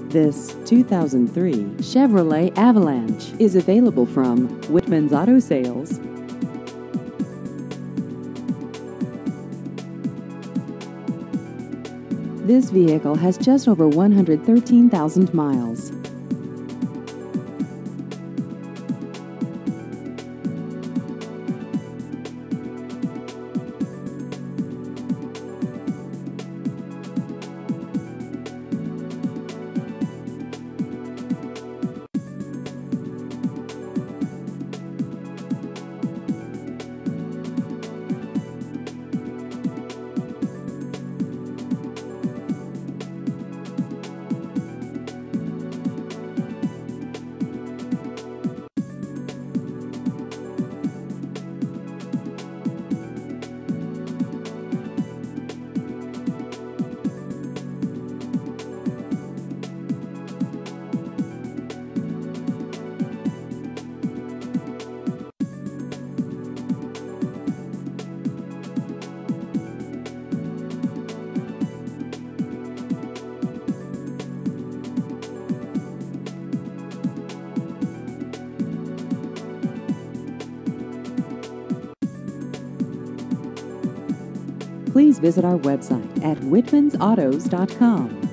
This 2003 Chevrolet Avalanche is available from Whitman's Auto Sales. This vehicle has just over 113,000 miles. Please visit our website at whitmansautos.com.